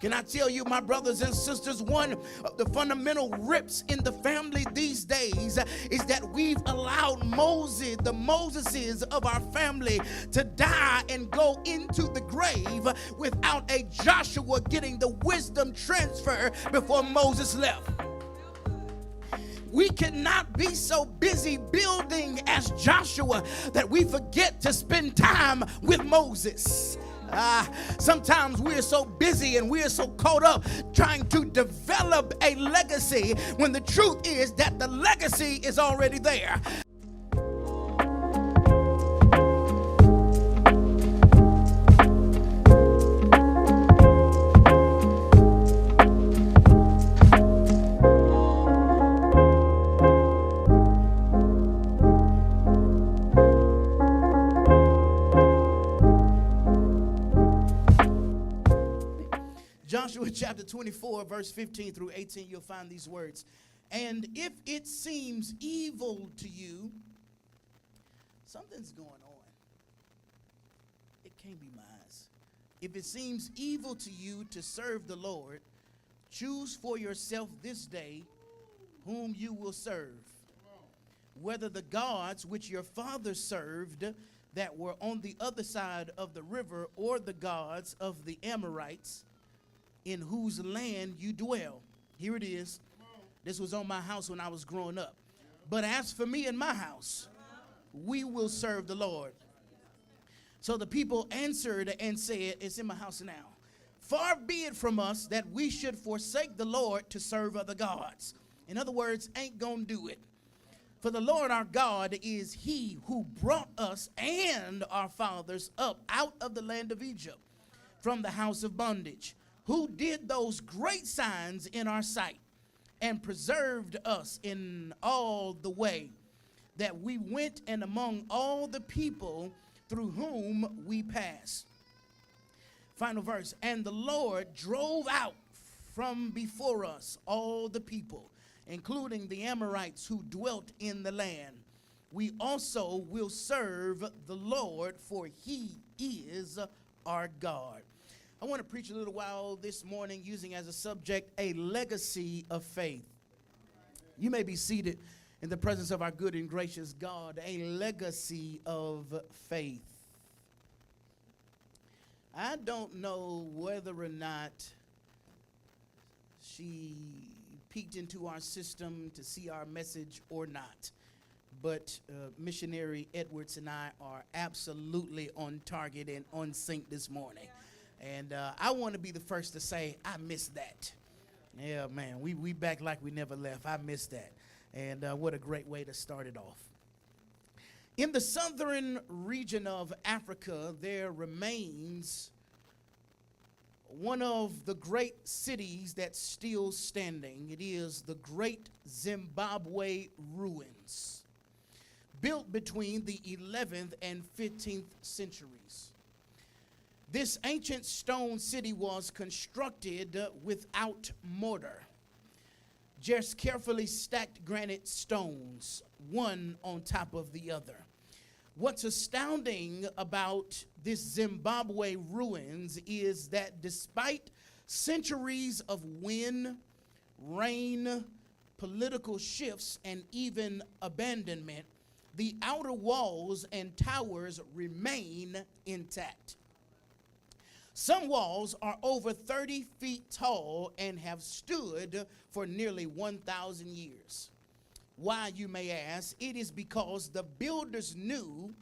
Can I tell you, my brothers and sisters, one of the fundamental rips in the family these days is that we've allowed Moses, the Moseses of our family, to die and go into the grave without a Joshua getting the wisdom transfer before Moses left. We cannot be so busy building as Joshua that we forget to spend time with Moses. Sometimes we're so busy and we're so caught up trying to develop a legacy when the truth is that the legacy is already there. Joshua chapter 24, verse 15 through 18, you'll find these words. And if it seems evil to you, something's going on. It can't be my eyes. If it seems evil to you to serve the Lord, choose for yourself this day whom you will serve. Whether the gods which your fathers served that were on the other side of the river, or the gods of the Amorites, in whose land you dwell. Here it is. This was on my house when I was growing up. But as for me and my house, we will serve the Lord. So the people answered and said, it's in my house now. Far be it from us that we should forsake the Lord to serve other gods. In other words, ain't gonna do it. For the Lord our God is he who brought us and our fathers up out of the land of Egypt from the house of bondage, who did those great signs in our sight and preserved us in all the way that we went and among all the people through whom we passed. Final verse. And the Lord drove out from before us all the people, including the Amorites who dwelt in the land. We also will serve the Lord, for he is our God. I want to preach a little while this morning using as a subject a legacy of faith. You may be seated in the presence of our good and gracious God, a legacy of faith. I don't know whether or not she peeked into our system to see our message or not, but Missionary Edwards and I are absolutely on target and on sync this morning. And I want to be the first to say, I missed that. Yeah, man, we back like we never left. I missed that. And what a great way to start it off. In the southern region of Africa, there remains one of the great cities that's still standing. It is the Great Zimbabwe Ruins, built between the 11th and 15th centuries. This ancient stone city was constructed without mortar, just carefully stacked granite stones, one on top of the other. What's astounding about this Zimbabwe ruins is that despite centuries of wind, rain, political shifts, and even abandonment, the outer walls and towers remain intact. Some walls are over 30 feet tall and have stood for nearly 1,000 years. Why, you may ask? It is because the builders knew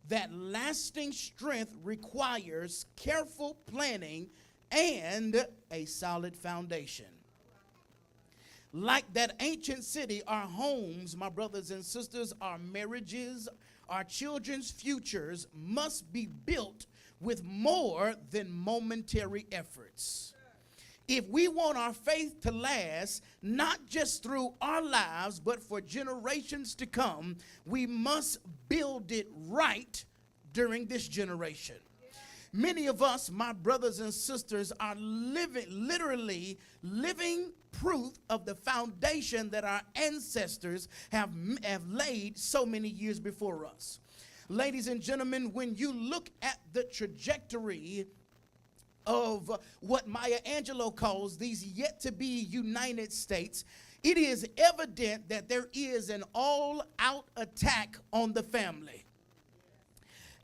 that lasting strength requires careful planning and a solid foundation. Like that ancient city, our homes, my brothers and sisters, our marriages, our children's futures must be built with more than momentary efforts. If we want our faith to last, not just through our lives, but for generations to come, we must build it right during this generation. Many of us, my brothers and sisters, are literally living proof of the foundation that our ancestors have laid so many years before us. Ladies and gentlemen, when you look at the trajectory of what Maya Angelou calls these yet-to-be United States, it is evident that there is an all-out attack on the family.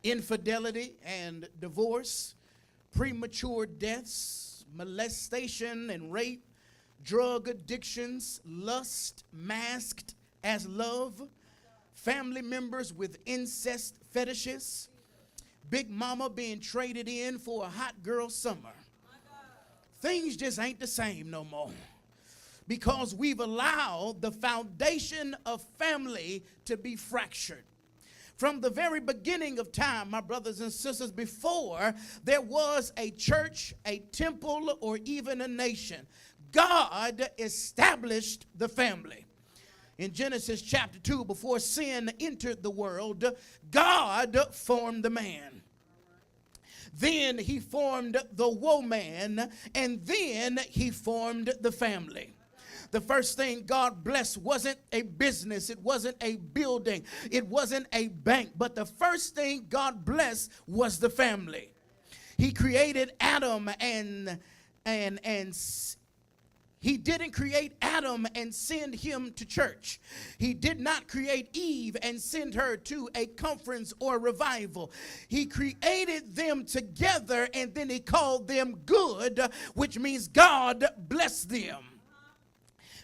Infidelity and divorce, premature deaths, molestation and rape, drug addictions, lust masked as love, family members with incest fetishes, Big Mama being traded in for a hot girl summer. Things just ain't the same no more because we've allowed the foundation of family to be fractured. From the very beginning of time, my brothers and sisters, before there was a church, a temple, or even a nation, God established the family. In Genesis chapter 2, before sin entered the world, God formed the man. Then he formed the woman, and then he formed the family. The first thing God blessed wasn't a business, it wasn't a building, it wasn't a bank, but the first thing God blessed was the family. He created Adam and he didn't create Adam and send him to church. He did not create Eve and send her to a conference or revival. He created them together and then he called them good, which means God blessed them.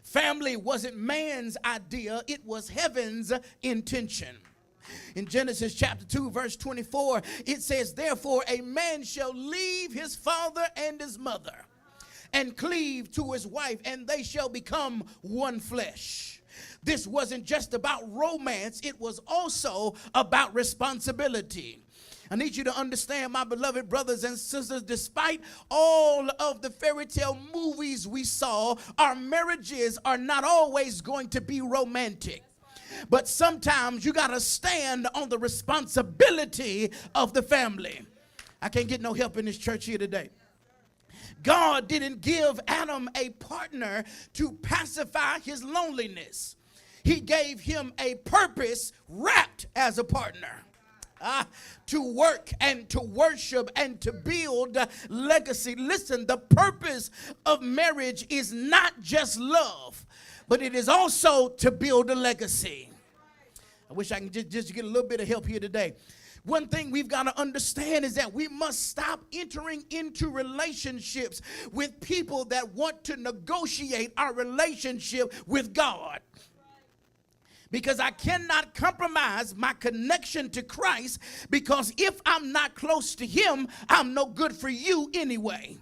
Family wasn't man's idea, it was heaven's intention. In Genesis chapter 2, verse 24, it says, therefore a man shall leave his father and his mother and cleave to his wife, and they shall become one flesh. This wasn't just about romance, it was also about responsibility. I need you to understand, my beloved brothers and sisters, despite all of the fairy tale movies we saw, our marriages are not always going to be romantic. But sometimes you got to stand on the responsibility of the family. I can't get no help in this church here today. God didn't give Adam a partner to pacify his loneliness. He gave him a purpose wrapped as a partner. To work and to worship and to build legacy. Listen, the purpose of marriage is not just love, but it is also to build a legacy. I wish I can just get a little bit of help here today. One thing we've got to understand is that we must stop entering into relationships with people that want to negotiate our relationship with God. Because I cannot compromise my connection to Christ, because if I'm not close to him, I'm no good for you anyway.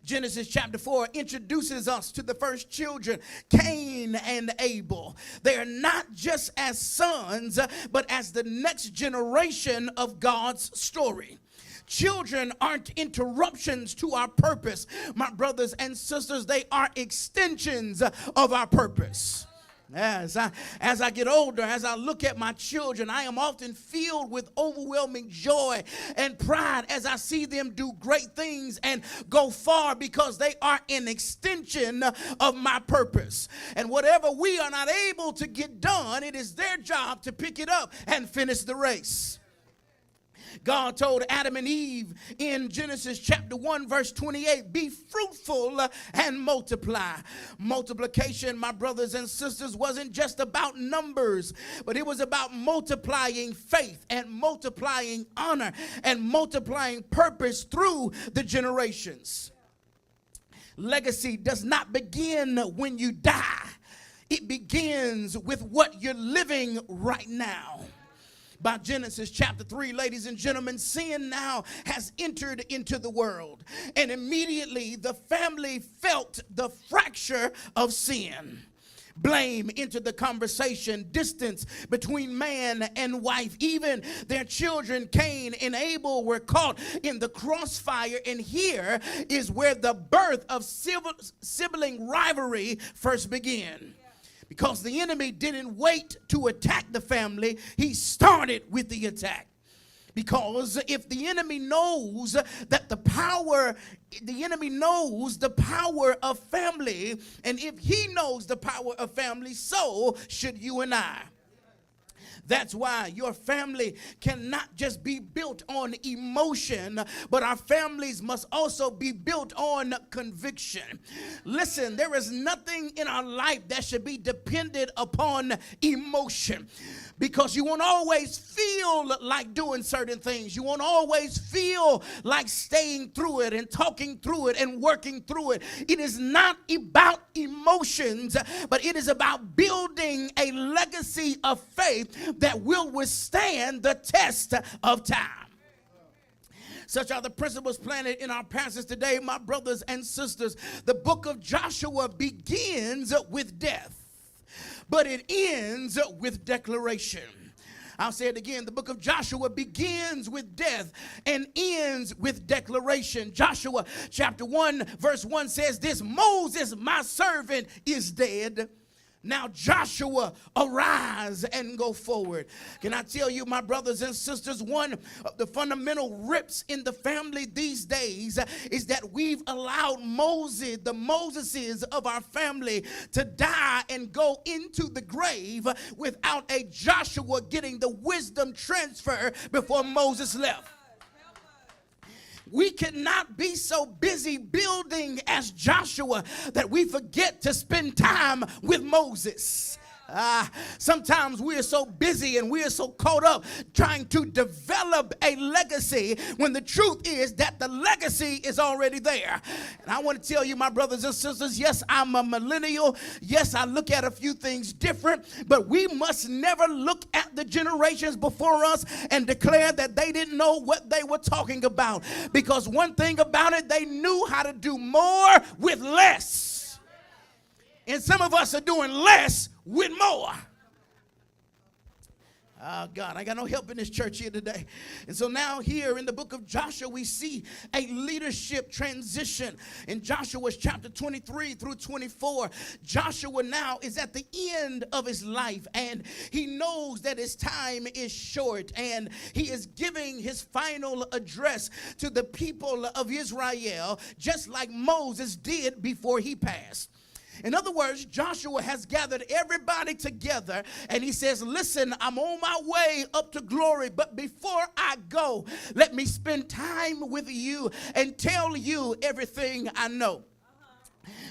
Genesis chapter 4 introduces us to the first children, Cain and Abel. They are not just as sons, but as the next generation of God's story. Children aren't interruptions to our purpose, my brothers and sisters. They are extensions of our purpose. As I get older, as I look at my children, I am often filled with overwhelming joy and pride as I see them do great things and go far, because they are an extension of my purpose. And whatever we are not able to get done, it is their job to pick it up and finish the race. God told Adam and Eve in Genesis chapter 1 verse 28, be fruitful and multiply. Multiplication, my brothers and sisters, wasn't just about numbers, but it was about multiplying faith and multiplying honor and multiplying purpose through the generations. Legacy does not begin when you die. It begins with what you're living right now. By Genesis chapter 3, ladies and gentlemen, sin now has entered into the world. And immediately the family felt the fracture of sin. Blame entered the conversation, distance between man and wife. Even their children, Cain and Abel, were caught in the crossfire. And here is where the birth of sibling rivalry first began. Because the enemy didn't wait to attack the family, he started with the attack. Because if the enemy knows that the enemy knows the power of family, and if he knows the power of family, so should you and I. That's why your family cannot just be built on emotion, but our families must also be built on conviction. Listen, there is nothing in our life that should be dependent upon emotion, because you won't always feel like doing certain things. You won't always feel like staying through it and talking through it and working through it. It is not about emotions, but it is about building a legacy of faith that will withstand the test of time. Such are the principles planted in our passage today, my brothers and sisters. The book of Joshua begins with death, but it ends with declaration. I'll say it again. The book of Joshua begins with death and ends with declaration. Joshua chapter 1 verse 1 says this: Moses, my servant, is dead. Now Joshua, arise and go forward. Can I tell you, my brothers and sisters, one of the fundamental rips in the family these days is that we've allowed Moses, the Moseses of our family, to die and go into the grave without a Joshua getting the wisdom transfer before Moses left. We cannot be so busy building as Joshua that we forget to spend time with Moses. Sometimes we are so busy and we are so caught up trying to develop a legacy when the truth is that the legacy is already there. And I want to tell you, my brothers and sisters, yes, I'm a millennial. Yes, I look at a few things different, but we must never look at the generations before us and declare that they didn't know what they were talking about. Because one thing about it, they knew how to do more with less. And some of us are doing less with more. Oh, God, I got no help in this church here today. And so now here in the book of Joshua, we see a leadership transition. In Joshua chapter 23 through 24, Joshua now is at the end of his life, and he knows that his time is short, and he is giving his final address to the people of Israel, just like Moses did before he passed. In other words, Joshua has gathered everybody together and he says, listen, I'm on my way up to glory, but before I go, let me spend time with you and tell you everything I know.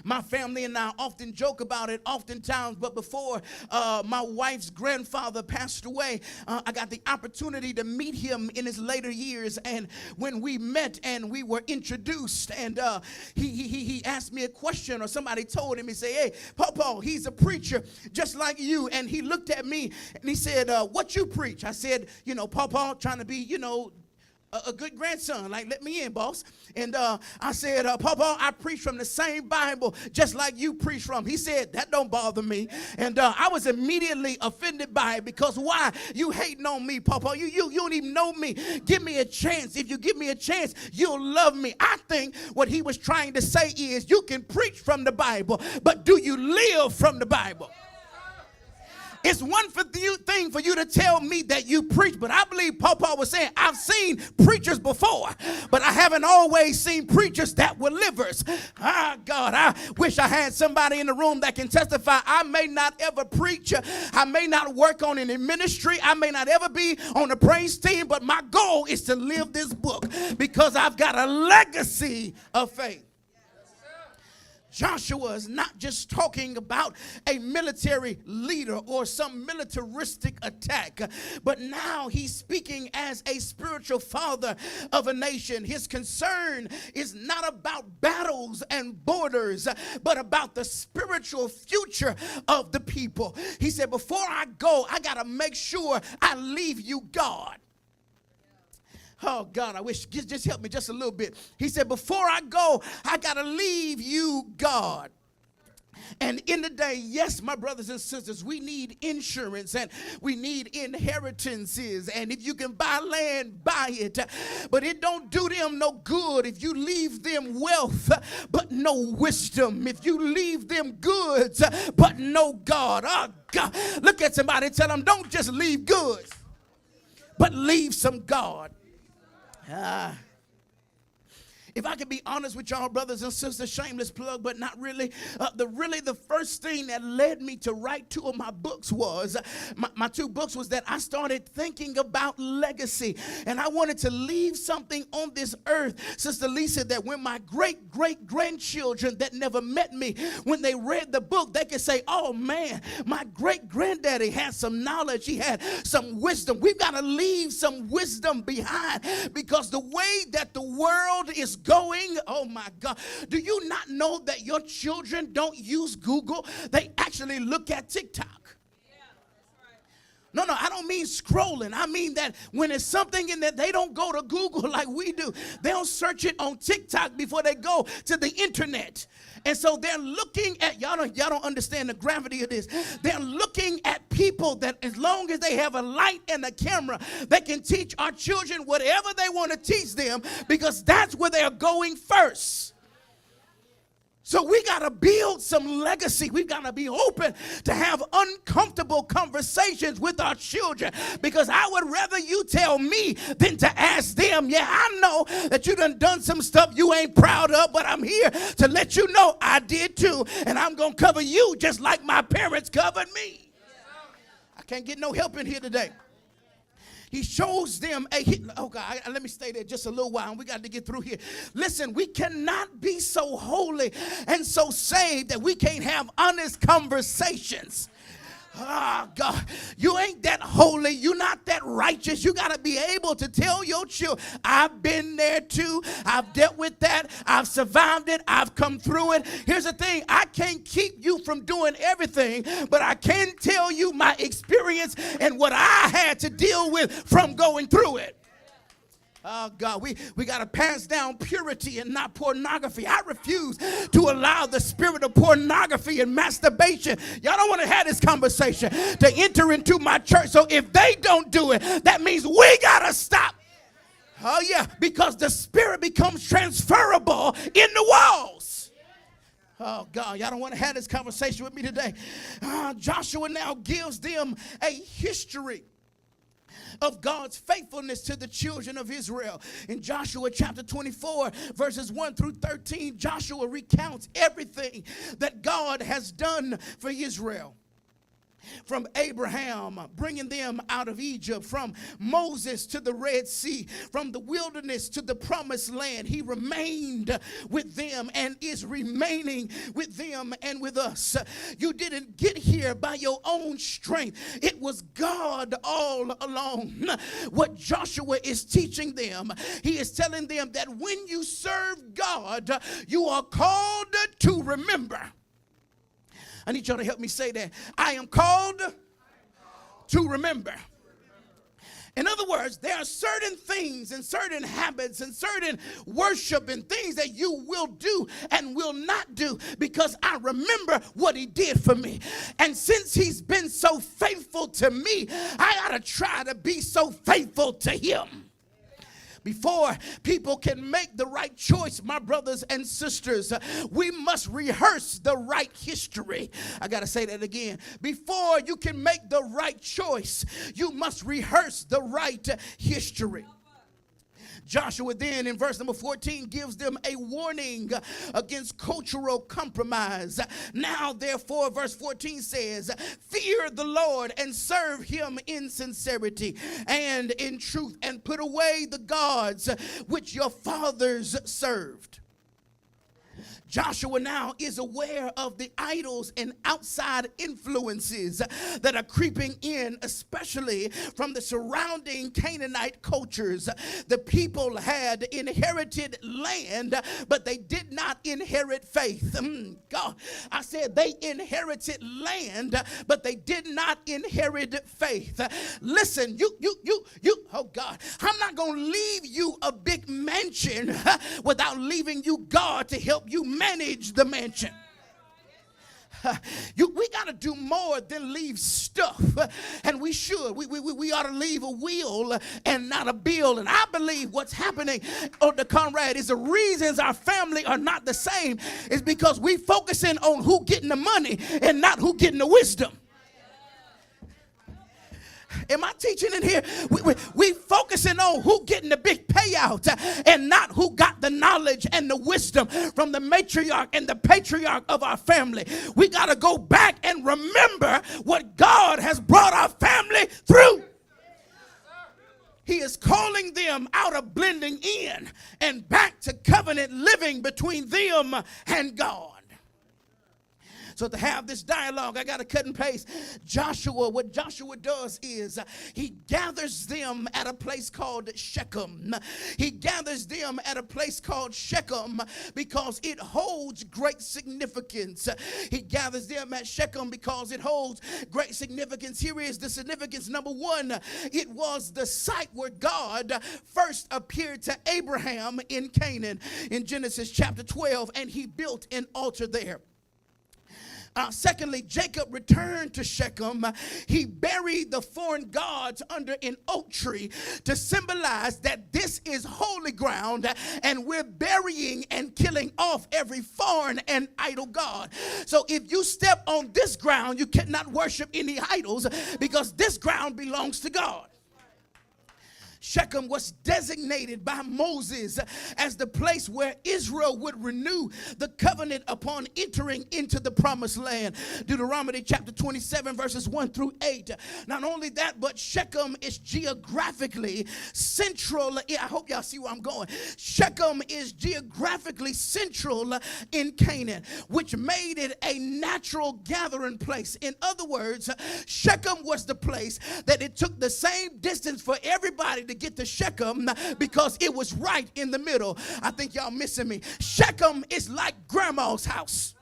My family and I often joke about it oftentimes, but before my wife's grandfather passed away, I got the opportunity to meet him in his later years. And when we met and we were introduced, and he asked me a question, or somebody told him, he said, hey, Papa, he's a preacher just like you. And he looked at me and he said, what you preach? I said, Papa, trying to be, a good grandson, like, let me in, boss. And I said, Papa, I preach from the same Bible just like you preach from. He said, that don't bother me. And I was immediately offended by it, because why? You hating on me, Papa. You don't even know me. Give me a chance. If you give me a chance, you'll love me. I think what he was trying to say is, you can preach from the Bible, but do you live from the Bible? It's one thing for you to tell me that you preach, but I believe Papa was saying, I've seen preachers before, but I haven't always seen preachers that were livers. God, I wish I had somebody in the room that can testify. I may not ever preach. I may not work on any ministry. I may not ever be on a praise team, but my goal is to live this book because I've got a legacy of faith. Joshua is not just talking about a military leader or some militaristic attack, but now he's speaking as a spiritual father of a nation. His concern is not about battles and borders, but about the spiritual future of the people. He said, before I go, I got to make sure I leave you God. Oh, God, I wish, just help me just a little bit. He said, before I go, I got to leave you God. And in the day, yes, my brothers and sisters, we need insurance and we need inheritances. And if you can buy land, buy it. But it don't do them no good if you leave them wealth, but no wisdom. If you leave them goods, but no God. Oh, God. Look at somebody and tell them, don't just leave goods, but leave some God. If I could be honest with y'all, brothers and sisters, shameless plug, but not really. The first thing that led me to write two of my books was, my two books was that I started thinking about legacy. And I wanted to leave something on this earth, Sister Lisa, that when my great-great-grandchildren that never met me, when they read the book, they could say, oh man, my great-granddaddy had some knowledge. He had some wisdom. We've got to leave some wisdom behind, because the way that the world is going, oh my God, do you not know that your children don't use Google? They actually look at TikTok. No, I don't mean scrolling. I mean that when it's something in that, they don't go to Google like we do. They'll search it on TikTok before they go to the internet. And so they're looking at, y'all don't understand the gravity of this. They're looking at people that as long as they have a light and a camera, they can teach our children whatever they want to teach them, because that's where they're going first. So we got to build some legacy. We've got to be open to have uncomfortable conversations with our children, because I would rather you tell me than to ask them. Yeah, I know that you done some stuff you ain't proud of, but I'm here to let you know I did too, and I'm going to cover you just like my parents covered me. I can't get no help in here today. He shows them oh God, let me stay there just a little while. We got to get through here. Listen, we cannot be so holy and so saved that we can't have honest conversations. Oh, God, you ain't that holy. You're not that righteous. You got to be able to tell your children, I've been there too. I've dealt with that. I've survived it. I've come through it. Here's the thing. I can't keep you from doing everything, but I can tell you my experience and what I had to deal with from going through it. Oh, God, we got to pass down purity and not pornography. I refuse to allow the spirit of pornography and masturbation, y'all don't want to have this conversation, to enter into my church. So if they don't do it, that means we got to stop. Oh, yeah, because the spirit becomes transferable in the walls. Oh, God, y'all don't want to have this conversation with me today. Joshua now gives them a history of God's faithfulness to the children of Israel. In Joshua chapter 24, verses 1 through 13, Joshua recounts everything that God has done for Israel. From Abraham bringing them out of Egypt, from Moses to the Red Sea, from the wilderness to the promised land, he remained with them and is remaining with them and with us. You didn't get here by your own strength. It was God all along. What Joshua is teaching them, he is telling them that when you serve God, you are called to remember. I need y'all to help me say that. I am called to remember. In other words, there are certain things and certain habits and certain worship and things that you will do and will not do because I remember what he did for me. And since he's been so faithful to me, I got to try to be so faithful to him. Before people can make the right choice, my brothers and sisters, we must rehearse the right history. I got to say that again. Before you can make the right choice, you must rehearse the right history. Joshua then in verse number 14 gives them a warning against cultural compromise. Now therefore, verse 14 says, fear the Lord and serve him in sincerity and in truth, and put away the gods which your fathers served. Joshua now is aware of the idols and outside influences that are creeping in, especially from the surrounding Canaanite cultures. The people had inherited land, but they did not inherit faith. God, I said they inherited land, but they did not inherit faith. Listen, you, oh God, I'm not going to leave you a big mansion without leaving you God to help you manage the mansion. We got to do more than leave stuff, and we should. We ought to leave a will and not a bill. And I believe what's happening, the Conrad, is the reasons our family are not the same is because we focusing on who getting the money and not who getting the wisdom. Am I teaching in here? We focusing on who getting the big payout and not who got the knowledge and the wisdom from the matriarch and the patriarch of our family. We got to go back and remember what God has brought our family through. He is calling them out of blending in and back to covenant living between them and God. So to have this dialogue, I got to cut and paste. What Joshua does is he gathers them at a place called Shechem. He gathers them at a place called Shechem because it holds great significance. He gathers them at Shechem because it holds great significance. Here is the significance. Number one, it was the site where God first appeared to Abraham in Canaan in Genesis chapter 12, and he built an altar there. Secondly, Jacob returned to Shechem. He buried the foreign gods under an oak tree to symbolize that this is holy ground and we're burying and killing off every foreign and idol god. So if you step on this ground, you cannot worship any idols because this ground belongs to God. Shechem was designated by Moses as the place where Israel would renew the covenant upon entering into the promised land. Deuteronomy chapter 27 verses 1 through 8. Not only that, but Shechem is geographically central. I hope y'all see where I'm going. Shechem is geographically central in Canaan, which made it a natural gathering place. In other words, Shechem was the place that it took the same distance for everybody to get to Shechem because it was right in the middle. I think y'all missing me. Shechem is like grandma's house.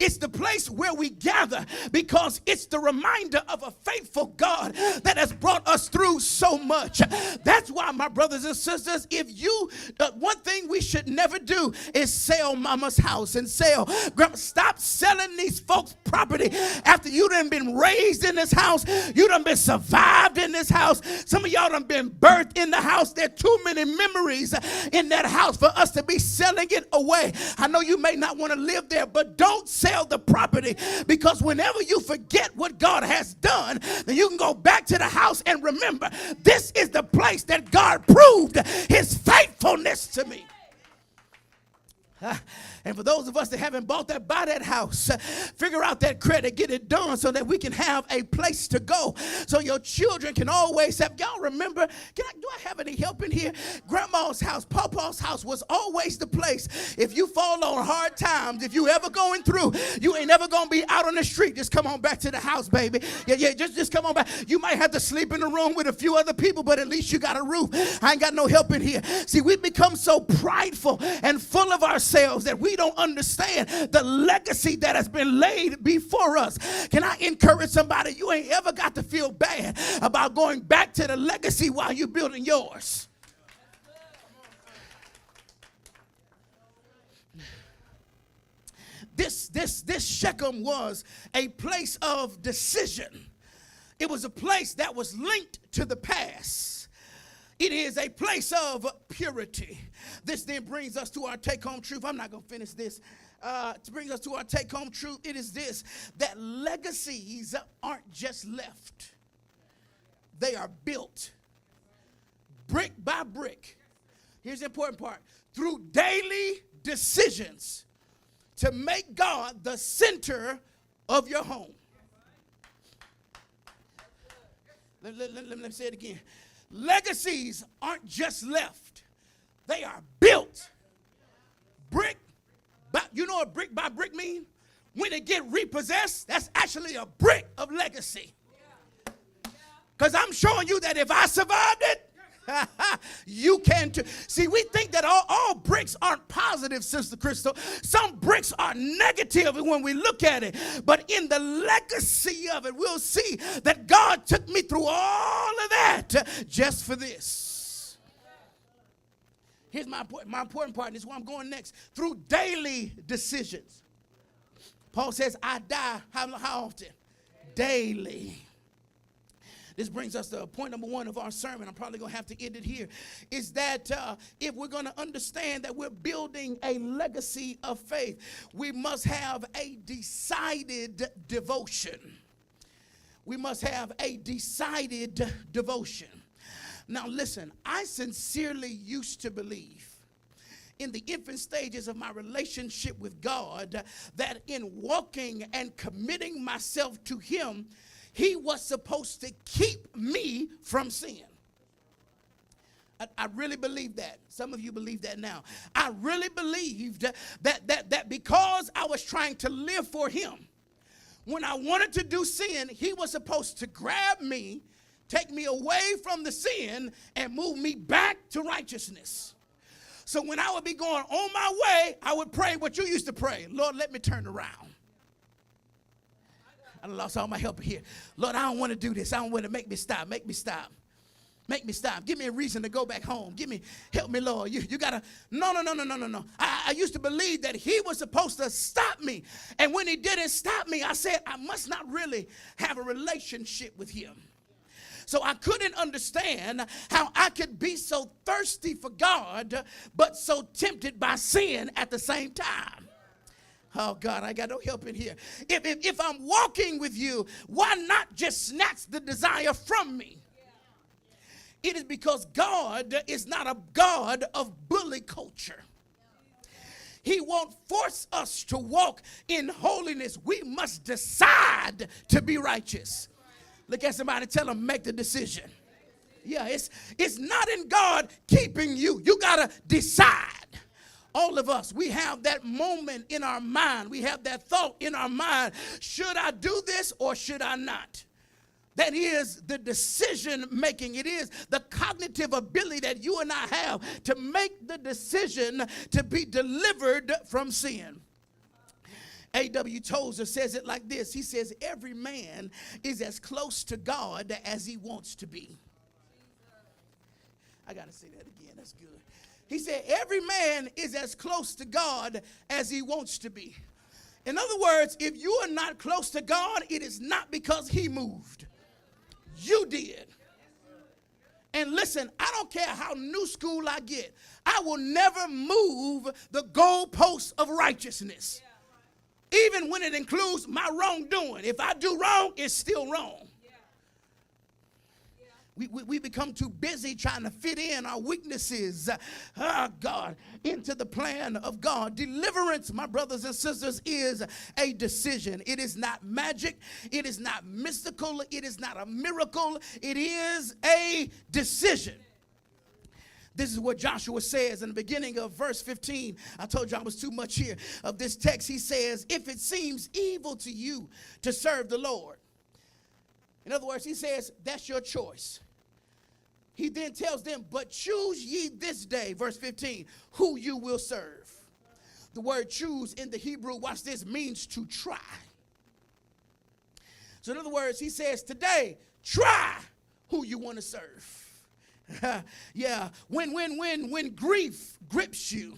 It's the place where we gather because it's the reminder of a faithful God that has brought us through so much. That's why, my brothers and sisters, if you, one thing we should never do is sell mama's house and sell. Stop selling these folks property after you done been raised in this house. You done been survived in this house. Some of y'all done been birthed in the house. There are too many memories in that house for us to be selling it away. I know you may not want to live there, but don't sell the property, because whenever you forget what God has done, then you can go back to the house and remember, this is the place that God proved his faithfulness to me. And for those of us that haven't bought that, buy that house. Figure out that credit, get it done so that we can have a place to go. So your children can always have, y'all remember, do I have any help in here? Grandma's house, Papa's house was always the place. If you fall on hard times, if you ever going through, you ain't never going to be out on the street. Just come on back to the house, baby. Yeah, just come on back. You might have to sleep in the room with a few other people, but at least you got a roof. I ain't got no help in here. See, we've become so prideful and full of ourselves that we don't understand the legacy that has been laid before us. Can I encourage somebody? You ain't ever got to feel bad about going back to the legacy while you're building yours. This Shechem was a place of decision. It was a place that was linked to the past. It is a place of purity. This then brings us to our take-home truth. I'm not going to finish this. To bring us to our take-home truth, it is this, that legacies aren't just left. They are built brick by brick. Here's the important part. Through daily decisions to make God the center of your home. Let me say it again. Legacies aren't just left. They are built brick by, you know what brick by brick mean? When it get repossessed, that's actually a brick of legacy. Because I'm showing you that if I survived it, you can too. See, we think that all bricks aren't positive, Sister Crystal. Some bricks are negative when we look at it. But in the legacy of it, we'll see that God took me through all of that just for this. Here's my important part, and this is where I'm going next. Through daily decisions. Paul says, I die how often? Daily. This brings us to point number one of our sermon. I'm probably going to have to end it here. Is that if we're going to understand that we're building a legacy of faith, we must have a decided devotion. we must have a decided devotion. Now listen, I sincerely used to believe in the infant stages of my relationship with God that in walking and committing myself to him, he was supposed to keep me from sin. I really believe that. Some of you believe that now. I really believed that because I was trying to live for him, when I wanted to do sin, he was supposed to grab me, take me away from the sin, and move me back to righteousness. So when I would be going on my way, I would pray what you used to pray. Lord, let me turn around. I lost all my help here. Lord, I don't want to do this. I don't want to make me stop. Make me stop. Make me stop. Give me a reason to go back home. Help me, Lord. You got to, no. I used to believe that he was supposed to stop me. And when he didn't stop me, I said, I must not really have a relationship with him. So I couldn't understand how I could be so thirsty for God, but so tempted by sin at the same time. Oh, God, I got no help in here. If I'm walking with you, why not just snatch the desire from me? It is because God is not a God of bully culture. He won't force us to walk in holiness. We must decide to be righteous. Look at somebody, tell them, make the decision. Yeah, it's not in God keeping you. You got to decide. All of us, we have that moment in our mind. We have that thought in our mind. Should I do this or should I not? That is the decision making. It is the cognitive ability that you and I have to make the decision to be delivered from sin. A.W. Tozer says it like this. He says, every man is as close to God as he wants to be. I got to say that again. That's good. He said, every man is as close to God as he wants to be. In other words, if you are not close to God, it is not because he moved. You did. And listen, I don't care how new school I get. I will never move the goalposts of righteousness. Even when it includes my wrongdoing. If I do wrong, it's still wrong. We become too busy trying to fit in our weaknesses, God, into the plan of God. Deliverance, my brothers and sisters, is a decision. It is not magic. It is not mystical. It is not a miracle. It is a decision. This is what Joshua says in the beginning of verse 15. I told you I was too much here of this text. He says, if it seems evil to you to serve the Lord. In other words, he says, that's your choice. He then tells them, but choose ye this day, verse 15, who you will serve. The word choose in the Hebrew, watch this, means to try. So in other words, he says, today, try who you want to serve. Yeah, when grief grips you,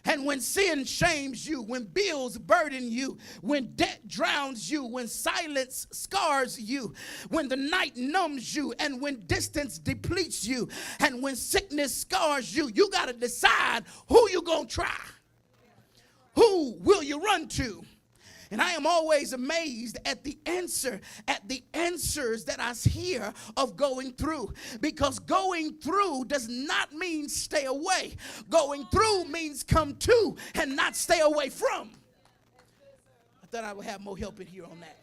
and when sin shames you, when bills burden you, when debt drowns you, when silence scars you, when the night numbs you, and when distance depletes you, and when sickness scars you, you got to decide who you going to try. Who will you run to? And I am always amazed at the answers that I hear of going through. Because going through does not mean stay away. Going through means come to and not stay away from. I thought I would have more help in here on that.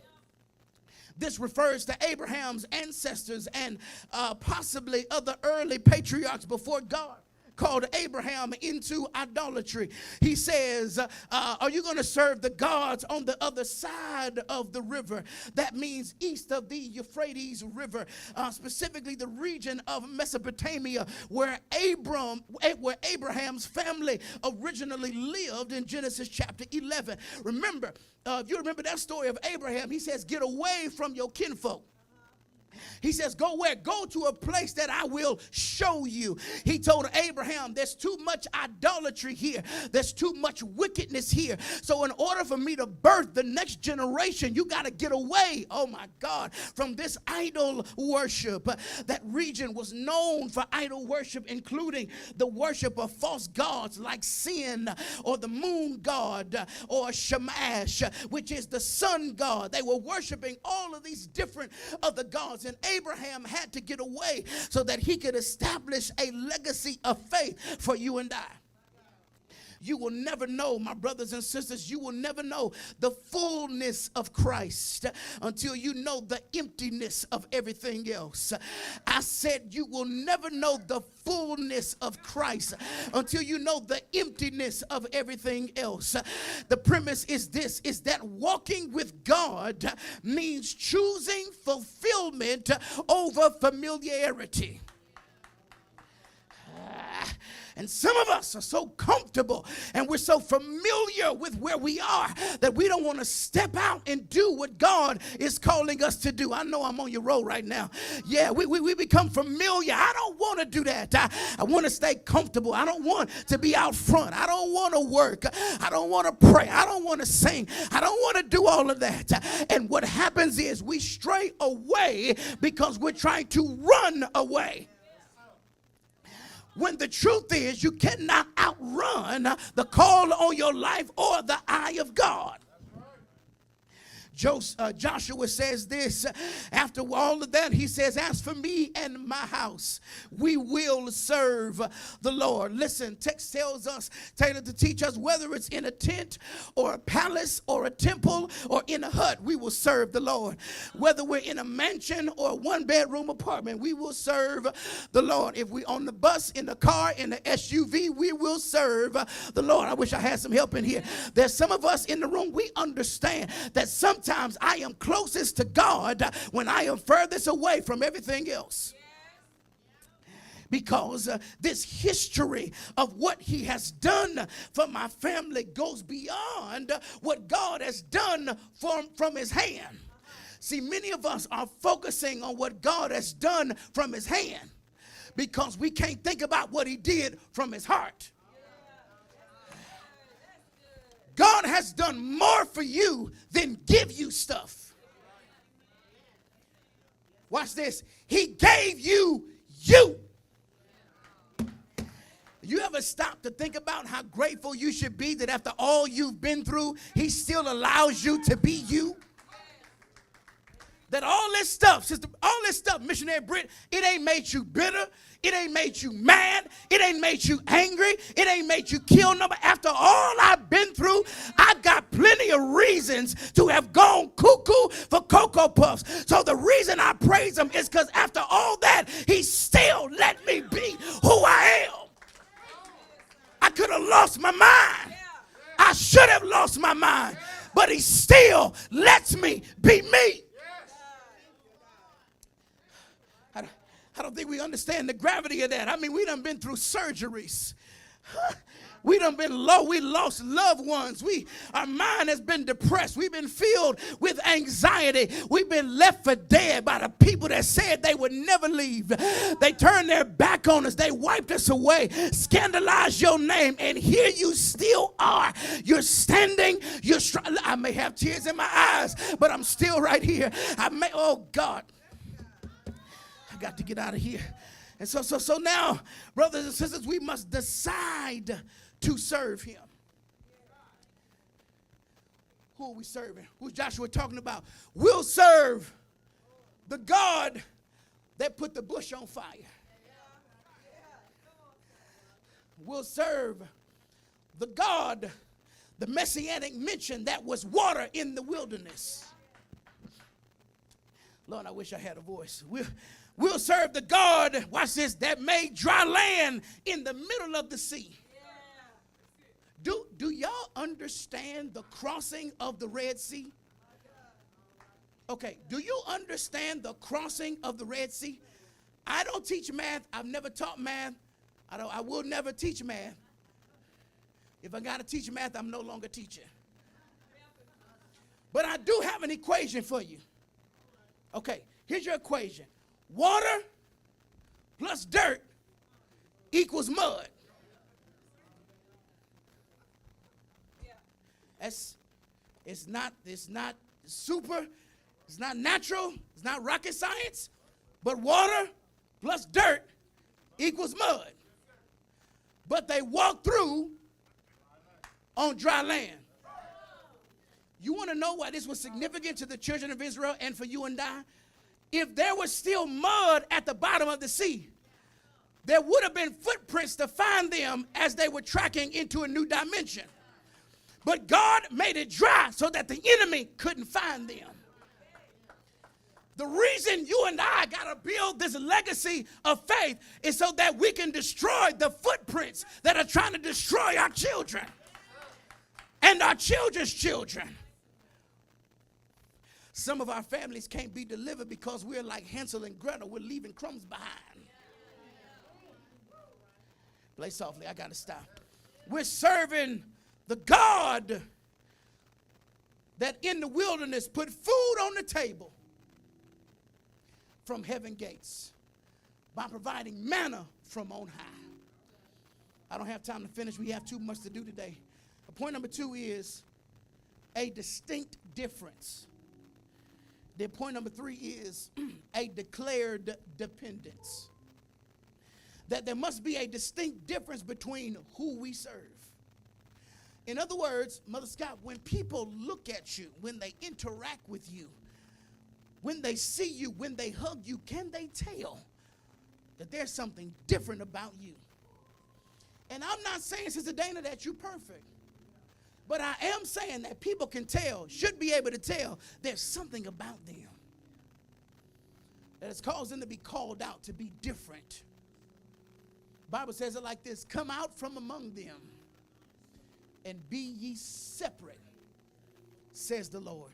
This refers to Abraham's ancestors and possibly other early patriarchs before God called Abraham into idolatry. He says, are you going to serve the gods on the other side of the river? That means east of the Euphrates River, specifically the region of Mesopotamia where Abraham's family originally lived in Genesis chapter 11. Remember, if you remember that story of Abraham, he says, get away from your kinfolk. He says, go where? Go to a place that I will show you. He told Abraham, there's too much idolatry here. There's too much wickedness here. So in order for me to birth the next generation, you got to get away, oh my God, from this idol worship. That region was known for idol worship, including the worship of false gods like Sin or the moon god or Shamash, which is the sun god. They were worshiping all of these different other gods. And Abraham had to get away so that he could establish a legacy of faith for you and I. You will never know, my brothers and sisters, you will never know the fullness of Christ until you know the emptiness of everything else. I said you will never know the fullness of Christ until you know the emptiness of everything else. The premise is this, is that walking with God means choosing fulfillment over familiarity. And some of us are so comfortable and we're so familiar with where we are that we don't want to step out and do what God is calling us to do. I know I'm on your road right now. Yeah, we become familiar. I don't want to do that. I want to stay comfortable. I don't want to be out front. I don't want to work. I don't want to pray. I don't want to sing. I don't want to do all of that. And what happens is we stray away because we're trying to run away. When the truth is, you cannot outrun the call on your life or the eye of God. Joshua says this, after all of that, he says, as for me and my house, we will serve the Lord. Listen, text tells us, tailored to teach us, whether it's in a tent or a palace or a temple or in a hut, we will serve the Lord. Whether we're in a mansion or a one-bedroom apartment, we will serve the Lord. If we're on the bus, in the car, in the SUV, we will serve the Lord. I wish I had some help in here. There's some of us in the room, we understand that sometimes I am closest to God when I am furthest away from everything else. Because this history of what he has done for my family goes beyond what God has done from his hand. See, many of us are focusing on what God has done from his hand because we can't think about what he did from his heart. God has done more for you than give you stuff. Watch this. He gave you you. You ever stop to think about how grateful you should be that after all you've been through, he still allows you to be you? That all this stuff, sister, all this stuff, missionary Brit, it ain't made you bitter. It ain't made you mad. It ain't made you angry. It ain't made you kill nobody. After all I've been through, I've got plenty of reasons to have gone cuckoo for Cocoa Puffs. So the reason I praise him is because after all that, he still let me be who I am. I could have lost my mind. I should have lost my mind. But he still lets me be me. I don't think we understand the gravity of that. I mean, we done been through surgeries. We done been low. We lost loved ones. Our mind has been depressed. We've been filled with anxiety. We've been left for dead by the people that said they would never leave. They turned their back on us. They wiped us away, scandalized your name, and here you still are. You're standing. I may have tears in my eyes, but I'm still right here. Oh God. I got to get out of here. And so now, brothers and sisters, we must decide to serve him. Who are we serving? Who's Joshua talking about? We'll serve the God that put the bush on fire. We'll serve the God, the messianic mention that was water in the wilderness. Lord, I wish I had a voice. We'll serve the God, watch this, that made dry land in the middle of the sea. Do y'all understand the crossing of the Red Sea? Okay, do you understand the crossing of the Red Sea? I don't teach math. I've never taught math. I will never teach math. If I got to teach math, I'm no longer teaching. But I do have an equation for you. Okay, Here's your equation. Water plus dirt equals mud. It's not super, it's not natural, it's not rocket science, but water plus dirt equals mud. But they walked through on dry land. You want to know why this was significant to the children of Israel and for you and I? If there was still mud at the bottom of the sea, there would have been footprints to find them as they were tracking into a new dimension. But God made it dry so that the enemy couldn't find them. The reason you and I got to build this legacy of faith is so that we can destroy the footprints that are trying to destroy our children and our children's children. Some of our families can't be delivered because we're like Hansel and Gretel. We're leaving crumbs behind. Play softly. I got to stop. We're serving the God that in the wilderness put food on the table from heaven gates by providing manna from on high. I don't have time to finish. We have too much to do today. Point number 2 is a distinct difference. Then point number 3 is a declared dependence. That there must be a distinct difference between who we serve. In other words, Mother Scott, when people look at you, when they interact with you, when they see you, when they hug you, can they tell that there's something different about you? And I'm not saying, Sister Dana, that you're perfect. But I am saying that people can tell, should be able to tell, there's something about them that has caused them to be called out, to be different. The Bible says it like this: come out from among them and be ye separate, says the Lord.